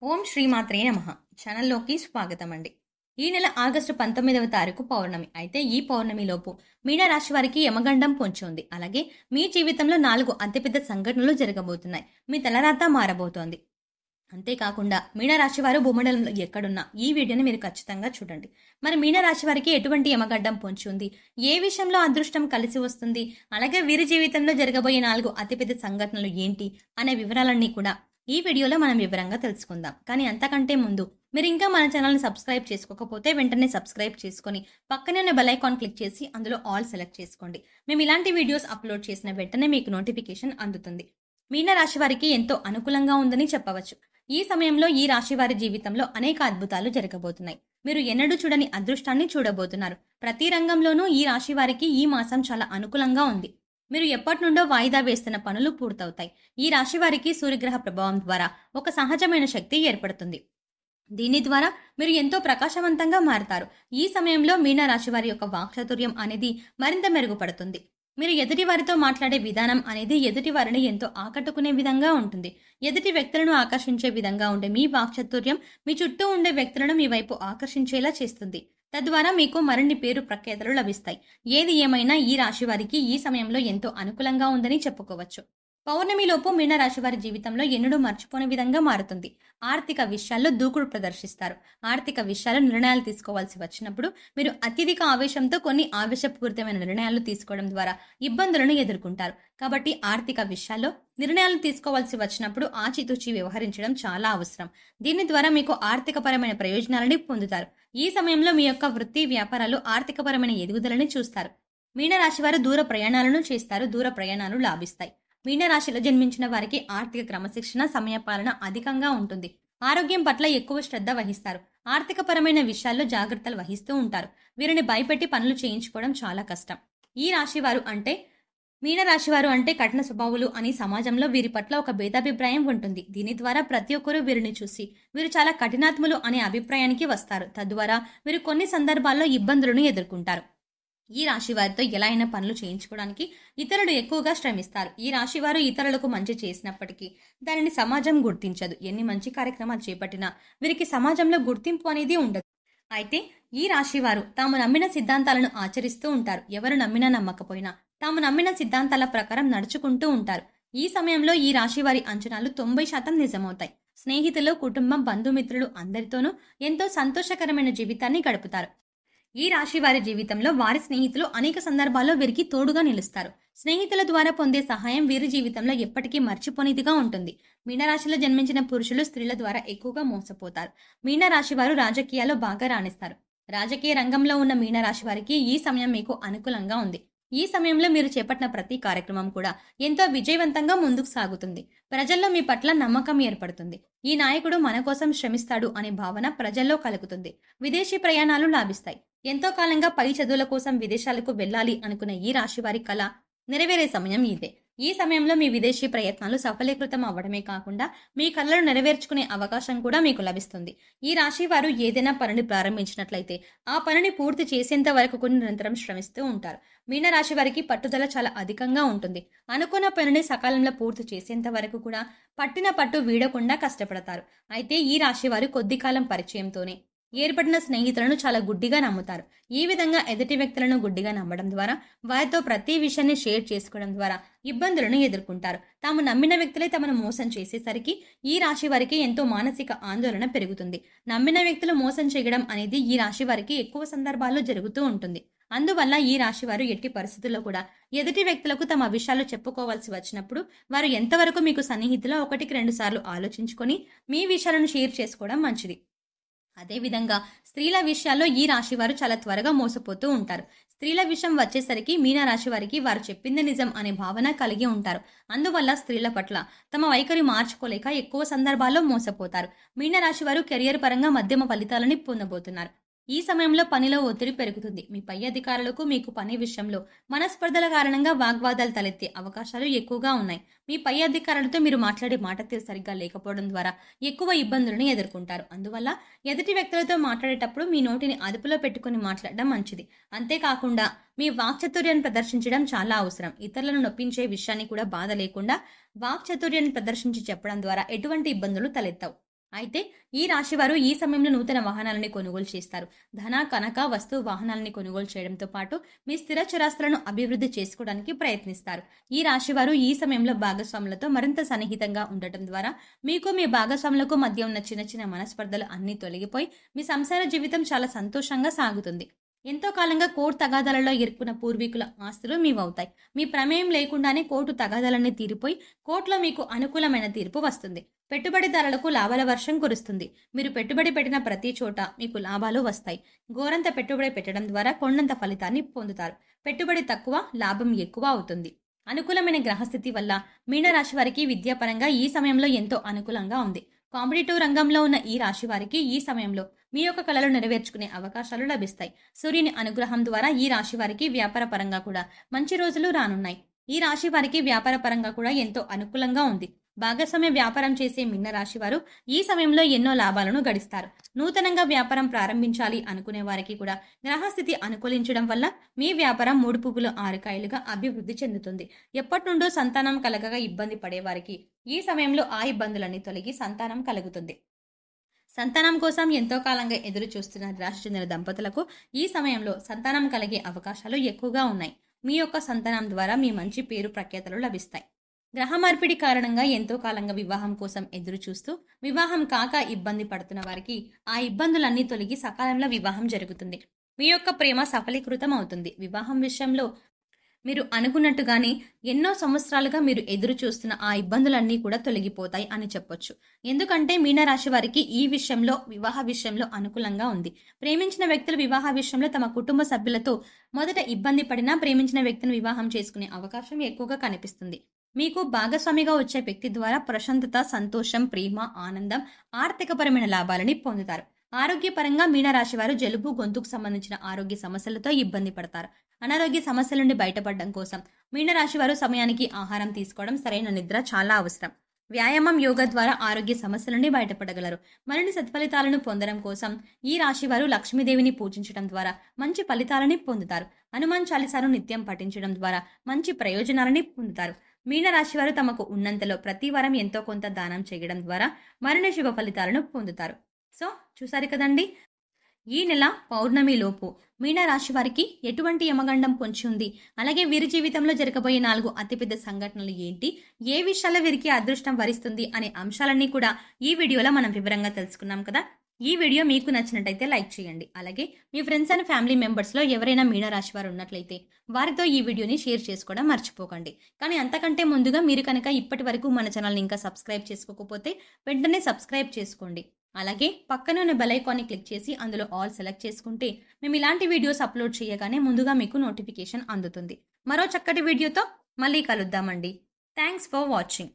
ఓం శ్రీమాత్రే నమః ఛానల్లోకి స్వాగతం అండి. ఈ నెల ఆగస్టు 19వ తారీఖు పౌర్ణమి. అయితే ఈ పౌర్ణమిలోపు మీనరాశి వారికి యమగండం పొంచి ఉంది. అలాగే మీ జీవితంలో 4 అతిపెద్ద సంఘటనలు జరగబోతున్నాయి. మీ తలరాత మారబోతోంది. అంతేకాకుండా మీనరాశి వారు భూమండలంలో ఎక్కడున్నా ఈ వీడియోని మీరు ఖచ్చితంగా చూడండి. మరి మీనరాశి వారికి ఎటువంటి యమగడ్డం పొంచి ఉంది, ఏ విషయంలో అదృష్టం కలిసి వస్తుంది, అలాగే వీరి జీవితంలో జరగబోయే 4 అతిపెద్ద సంఘటనలు ఏంటి అనే వివరాలన్నీ కూడా ఈ వీడియోలో మనం వివరంగా తెలుసుకుందాం. కానీ అంతకంటే ముందు మీరు ఇంకా మన ఛానల్ని సబ్స్క్రైబ్ చేసుకోకపోతే వెంటనే సబ్స్క్రైబ్ చేసుకొని పక్కనే ఉన్న బెల్ ఐకాన్ క్లిక్ చేసి అందులో ఆల్ సెలెక్ట్ చేసుకోండి. మేము ఇలాంటి వీడియోస్ అప్లోడ్ చేసిన వెంటనే మీకు నోటిఫికేషన్ అందుతుంది. మీన రాశి వారికి ఎంతో అనుకూలంగా ఉందని చెప్పవచ్చు. ఈ సమయంలో ఈ రాశి వారి జీవితంలో అనేక అద్భుతాలు జరగబోతున్నాయి. మీరు ఎన్నడూ చూడని అదృష్టాన్ని చూడబోతున్నారు. ప్రతి రంగంలోనూ ఈ రాశి వారికి ఈ మాసం చాలా అనుకూలంగా ఉంది. మీరు ఎప్పటి నుండో వాయిదా వేస్తున్న పనులు పూర్తవుతాయి. ఈ రాశి వారికి సూర్యగ్రహ ప్రభావం ద్వారా ఒక సహజమైన శక్తి ఏర్పడుతుంది. దీని ద్వారా మీరు ఎంతో ప్రకాశవంతంగా మారతారు. ఈ సమయంలో మీన రాశి వారి యొక్క వాక్చాతుర్యం అనేది మరింత మెరుగుపడుతుంది. మీరు ఎదుటి వారితో మాట్లాడే విధానం అనేది ఎదుటి వారిని ఎంతో ఆకట్టుకునే విధంగా ఉంటుంది. ఎదుటి వ్యక్తులను ఆకర్షించే విధంగా ఉండే మీ వాక్చాతుర్యం మీ చుట్టూ ఉండే వ్యక్తులను మీ వైపు ఆకర్షించేలా చేస్తుంది. తద్వారా మీకు మరిన్ని పేరు ప్రఖ్యాతలు లభిస్తాయి. ఏది ఏమైనా ఈ రాశి వారికి ఈ సమయంలో ఎంతో అనుకూలంగా ఉందని చెప్పుకోవచ్చు. పౌర్ణమిలోపు మీన రాశి వారి జీవితంలో ఎన్నడూ మర్చిపోని విధంగా మారుతుంది. ఆర్థిక విషయాల్లో దూకుడు ప్రదర్శిస్తారు. ఆర్థిక విషయాల్లో నిర్ణయాలు తీసుకోవాల్సి వచ్చినప్పుడు మీరు అత్యధిక ఆవేశంతో కొన్ని ఆవేశపూరితమైన నిర్ణయాలు తీసుకోవడం ద్వారా ఇబ్బందులను ఎదుర్కొంటారు. కాబట్టి ఆర్థిక విషయాల్లో నిర్ణయాలు తీసుకోవాల్సి వచ్చినప్పుడు ఆచితూచి వ్యవహరించడం చాలా అవసరం. దీని ద్వారా మీకు ఆర్థికపరమైన ప్రయోజనాలని పొందుతారు. ఈ సమయంలో మీ యొక్క వృత్తి వ్యాపారాలు ఆర్థికపరమైన ఎదుగుదలని చూస్తారు. మీనరాశి వారు దూర ప్రయాణాలను చేస్తారు. దూర ప్రయాణాలు లాభిస్తాయి. మీనరాశిలో జన్మించిన వారికి ఆర్థిక క్రమశిక్షణ, సమయపాలన అధికంగా ఉంటుంది. ఆరోగ్యం పట్ల ఎక్కువ శ్రద్ధ వహిస్తారు. ఆర్థికపరమైన విషయాల్లో జాగ్రత్తలు వహిస్తూ ఉంటారు. వీరిని భయపెట్టి పనులు చేయించుకోవడం చాలా కష్టం. ఈ రాశివారు అంటే మీనరాశివారు అంటే కఠిన స్వభావులు అని సమాజంలో వీరి పట్ల ఒక భేదాభిప్రాయం ఉంటుంది. దీని ద్వారా ప్రతి ఒక్కరూ వీరిని చూసి వీరు చాలా కఠినాత్ములు అనే అభిప్రాయానికి వస్తారు. తద్వారా వీరు కొన్ని సందర్భాల్లో ఇబ్బందులను ఎదుర్కొంటారు. ఈ రాశి వారితో ఎలా అయినా పనులు చేయించుకోవడానికి ఇతరులు ఎక్కువగా శ్రమిస్తారు. ఈ రాశి వారు ఇతరులకు మంచి చేసినప్పటికీ దానిని సమాజం గుర్తించదు. ఎన్ని మంచి కార్యక్రమాలు చేపట్టినా వీరికి సమాజంలో గుర్తింపు అనేది ఉండదు. అయితే ఈ రాశి వారు తాము నమ్మిన సిద్ధాంతాలను ఆచరిస్తూ ఉంటారు. ఎవరు నమ్మినా నమ్మకపోయినా తాము నమ్మిన సిద్ధాంతాల ప్రకారం నడుచుకుంటూ ఉంటారు. ఈ సమయంలో ఈ రాశి వారి అంచనాలు 90% నిజమవుతాయి. స్నేహితులు, కుటుంబం, బంధుమిత్రులు అందరితోనూ ఎంతో సంతోషకరమైన జీవితాన్ని గడుపుతారు. ఈ రాశి వారి జీవితంలో వారి స్నేహితులు అనేక సందర్భాల్లో వీరికి తోడుగా నిలుస్తారు. స్నేహితుల ద్వారా పొందే సహాయం వీరి జీవితంలో ఎప్పటికీ మర్చిపోనిదిగా ఉంటుంది. మీనరాశిలో జన్మించిన పురుషులు స్త్రీల ద్వారా ఎక్కువగా మోసపోతారు. మీనరాశి వారు రాజకీయాల్లో బాగా రాణిస్తారు. రాజకీయ రంగంలో ఉన్న మీనరాశి వారికి ఈ సమయం మీకు అనుకూలంగా ఉంది. ఈ సమయంలో మీరు చేపట్టిన ప్రతి కార్యక్రమం కూడా ఎంతో విజయవంతంగా ముందుకు సాగుతుంది. ప్రజల్లో మీ పట్ల నమ్మకం ఏర్పడుతుంది. ఈ నాయకుడు మన కోసం శ్రమిస్తాడు అనే భావన ప్రజల్లో కలుగుతుంది. విదేశీ ప్రయాణాలు లాభిస్తాయి. ఎంతో కాలంగా పై చదువుల కోసం విదేశాలకు వెళ్లాలి అనుకునే ఈ రాశి వారి కళ నెరవేరే సమయం ఇదే. ఈ సమయంలో మీ విదేశీ ప్రయత్నాలు సఫలీకృతం అవ్వడమే కాకుండా మీ కళలను నెరవేర్చుకునే అవకాశం కూడా మీకు లభిస్తుంది. ఈ రాశి వారు ఏదైనా పనిని ప్రారంభించినట్లయితే ఆ పనిని పూర్తి చేసేంత వరకు కూడా నిరంతరం శ్రమిస్తూ ఉంటారు. మీనరాశి వారికి పట్టుదల చాలా అధికంగా ఉంటుంది. అనుకున్న పనిని సకాలంలో పూర్తి చేసేంత వరకు కూడా పట్టిన పట్టు వీడకుండా కష్టపడతారు. అయితే ఈ రాశి వారు కొద్ది కాలం పరిచయంతోనే ఏర్పడిన స్నేహితులను చాలా గుడ్డిగా నమ్ముతారు. ఈ విధంగా ఎదుటి వ్యక్తులను గుడ్డిగా నమ్మడం ద్వారా వారితో ప్రతి విషయాన్ని షేర్ చేసుకోవడం ద్వారా ఇబ్బందులను ఎదుర్కొంటారు. తాము నమ్మిన వ్యక్తులే తమను మోసం చేసేసరికి ఈ రాశి వారికి ఎంతో మానసిక ఆందోళన పెరుగుతుంది. నమ్మిన వ్యక్తులు మోసం చేయడం అనేది ఈ రాశి వారికి ఎక్కువ సందర్భాల్లో జరుగుతూ ఉంటుంది. అందువల్ల ఈ రాశి వారు ఎట్టి పరిస్థితుల్లో కూడా ఎదుటి వ్యక్తులకు తమ విషయాలు చెప్పుకోవాల్సి వచ్చినప్పుడు వారు ఎంతవరకు మీకు సన్నిహితులో 1-2 సార్లు ఆలోచించుకొని మీ విషయాలను షేర్ చేసుకోవడం మంచిది. అదేవిధంగా స్త్రీల విషయాల్లో ఈ రాశి వారు చాలా త్వరగా మోసపోతూ ఉంటారు. స్త్రీల విషయం వచ్చేసరికి మీన రాశి వారికి వారు చెప్పింది నిజం అనే భావన కలిగి ఉంటారు. అందువల్ల స్త్రీల పట్ల తమ వైఖరి మార్చుకోలేక ఎక్కువ సందర్భాల్లో మోసపోతారు. మీన రాశి వారు కెరియర్ పరంగా మధ్యమ ఫలితాలని పొందబోతున్నారు. ఈ సమయంలో పనిలో ఒత్తిడి పెరుగుతుంది. మీ పై అధికారులకు మీకు పని విషయంలో మనస్పర్ధల కారణంగా వాగ్వాదాలు తలెత్తే అవకాశాలు ఎక్కువగా ఉన్నాయి. మీ పై అధికారులతో మీరు మాట్లాడే మాట తీరు సరిగ్గా లేకపోవడం ద్వారా ఎక్కువ ఇబ్బందులను ఎదుర్కొంటారు. అందువల్ల ఎదుటి వ్యక్తులతో మాట్లాడేటప్పుడు మీ నోటిని అదుపులో పెట్టుకుని మాట్లాడడం మంచిది. అంతేకాకుండా మీ వాక్చాతుర్యాన్ని ప్రదర్శించడం చాలా అవసరం. ఇతరులను నొప్పించే విషయాన్ని కూడా బాధ లేకుండా వాక్చాతుర్యాన్ని ప్రదర్శించి చెప్పడం ద్వారా ఎటువంటి ఇబ్బందులు తలెత్తవు. అయితే ఈ రాశి వారు ఈ సమయంలో నూతన వాహనాలని కొనుగోలు చేస్తారు. ధన, కనక, వస్తు వాహనాలని కొనుగోలు చేయడంతో పాటు మీ స్థిర చరాస్తులను అభివృద్ధి చేసుకోవడానికి ప్రయత్నిస్తారు. ఈ రాశి వారు ఈ సమయంలో భాగస్వాములతో మరింత సన్నిహితంగా ఉండటం ద్వారా మీకు మీ భాగస్వాములకు మధ్య ఉన్న చిన్న చిన్న మనస్పర్ధలు అన్నీ తొలగిపోయి మీ సంసార జీవితం చాలా సంతోషంగా సాగుతుంది. ఎంతో కాలంగా కోర్టు తగాదాలలో ఇరుక్కున్న పూర్వీకుల ఆస్తులు మీవవుతాయి. మీ ప్రమేయం లేకుండానే కోర్టు తగాదాలన్నీ తీరిపోయి కోర్టులో మీకు అనుకూలమైన తీర్పు వస్తుంది. పెట్టుబడిదారులకు లాభాల వర్షం కురుస్తుంది. మీరు పెట్టుబడి పెట్టిన ప్రతి చోట మీకు లాభాలు వస్తాయి. గోరంత పెట్టుబడి పెట్టడం ద్వారా కొండంత ఫలితాన్ని పొందుతారు. పెట్టుబడి తక్కువ, లాభం ఎక్కువ అవుతుంది. అనుకూలమైన గ్రహస్థితి వల్ల మీనరాశి వారికి విద్యాపరంగా ఈ సమయంలో ఎంతో అనుకూలంగా ఉంది. కాంపిటేటివ్ రంగంలో ఉన్న ఈ రాశి వారికి ఈ సమయంలో మీ యొక్క కళలు నెరవేర్చుకునే అవకాశాలు లభిస్తాయి. సూర్యుని అనుగ్రహం ద్వారా ఈ రాశి వారికి వ్యాపార పరంగా కూడా మంచి రోజులు రానున్నాయి. ఈ రాశి వారికి వ్యాపార పరంగా కూడా ఎంతో అనుకూలంగా ఉంది. భాగస్వామ్య వ్యాపారం చేసే మీన రాశి వారు ఈ సమయంలో ఎన్నో లాభాలను గడిస్తారు. నూతనంగా వ్యాపారం ప్రారంభించాలి అనుకునే వారికి కూడా గ్రహస్థితి అనుకూలించడం వల్ల మీ వ్యాపారం 3 పువ్వులు 6 కాయలుగా అభివృద్ధి చెందుతుంది. ఎప్పటి నుండో సంతానం కలగగా ఇబ్బంది పడే వారికి ఈ సమయంలో ఆ ఇబ్బందులన్నీ తొలగి సంతానం కలుగుతుంది. సంతానం కోసం ఎంతో కాలంగా ఎదురు చూస్తున్న రాశి చెందిన దంపతులకు ఈ సమయంలో సంతానం కలిగే అవకాశాలు ఎక్కువగా ఉన్నాయి. మీ యొక్క సంతానం ద్వారా మీ మంచి పేరు ప్రఖ్యాతలు లభిస్తాయి. గ్రహ మార్పిడి కారణంగా ఎంతో కాలంగా వివాహం కోసం ఎదురు చూస్తూ వివాహం కాక ఇబ్బంది పడుతున్న వారికి ఆ ఇబ్బందులన్నీ తొలగి సకాలంలో వివాహం జరుగుతుంది. మీ యొక్క ప్రేమ సఫలీకృతం అవుతుంది. వివాహం విషయంలో మీరు అనుకున్నట్టుగానే ఎన్నో సంవత్సరాలుగా మీరు ఎదురు చూస్తున్న ఆ ఇబ్బందులన్నీ కూడా తొలగిపోతాయి అని చెప్పొచ్చు. ఎందుకంటే మీనరాశి వారికి ఈ విషయంలో వివాహ విషయంలో అనుకూలంగా ఉంది. ప్రేమించిన వ్యక్తులు వివాహ విషయంలో తమ కుటుంబ సభ్యులతో మొదట ఇబ్బంది పడినా ప్రేమించిన వ్యక్తిని వివాహం చేసుకునే అవకాశం ఎక్కువగా కనిపిస్తుంది. మీకు భాగస్వామిగా వచ్చే వ్యక్తి ద్వారా ప్రశాంతత, సంతోషం, ప్రేమ, ఆనందం, ఆర్థికపరమైన లాభాలని పొందుతారు. ఆరోగ్యపరంగా మీనరాశి వారు జలుబు, గొంతుకు సంబంధించిన ఆరోగ్య సమస్యలతో ఇబ్బంది పడతారు. అనారోగ్య సమస్యల నుండి బయటపడడం కోసం మీనరాశి వారు సమయానికి ఆహారం తీసుకోవడం, సరైన నిద్ర చాలా అవసరం. వ్యాయామం, యోగా ద్వారా ఆరోగ్య సమస్యల నుండి బయటపడగలరు. మరిన్ని సత్ఫలితాలను పొందడం కోసం ఈ రాశి వారు లక్ష్మీదేవిని పూజించడం ద్వారా మంచి ఫలితాలని పొందుతారు. హనుమాన్ చాలీసాను నిత్యం పఠించడం ద్వారా మంచి ప్రయోజనాలని పొందుతారు. మీనరాశి వారు తమకు ఉన్నంతలో ప్రతి వారం ఎంతో కొంత దానం చేయడం ద్వారా మరిన్ని శుభ ఫలితాలను పొందుతారు. సో చూసారు కదండి, ఈ నెల పౌర్ణమి లోపు మీనరాశి వారికి ఎటువంటి యమగండం పొంచి ఉంది, అలాగే వీరి జీవితంలో జరగబోయే 4 అతిపెద్ద సంఘటనలు ఏంటి, ఏ విషయాల్లో వీరికి అదృష్టం వరిస్తుంది అనే అంశాలన్నీ కూడా ఈ వీడియోలో మనం వివరంగా తెలుసుకున్నాం కదా. ఈ వీడియో మీకు నచ్చినట్టయితే లైక్ చేయండి. అలాగే మీ ఫ్రెండ్స్ అండ్ ఫ్యామిలీ మెంబర్స్లో ఎవరైనా మీనరాశి వారు ఉన్నట్లయితే వారితో ఈ వీడియోని షేర్ చేసుకోవడం మర్చిపోకండి. కానీ అంతకంటే ముందుగా మీరు కనుక ఇప్పటి వరకు మన ఛానల్ని ఇంకా సబ్స్క్రైబ్ చేసుకోకపోతే వెంటనే సబ్స్క్రైబ్ చేసుకోండి. అలాగే పక్కనే ఉన్న బెల్ ఐకాన్ని క్లిక్ చేసి అందులో ఆల్ సెలెక్ట్ చేసుకుంటే మేము ఇలాంటి వీడియోస్ అప్లోడ్ చేయగానే ముందుగా మీకు నోటిఫికేషన్ అందుతుంది. మరో చక్కటి వీడియోతో మళ్ళీ కలుద్దామండి. Thanks for watching.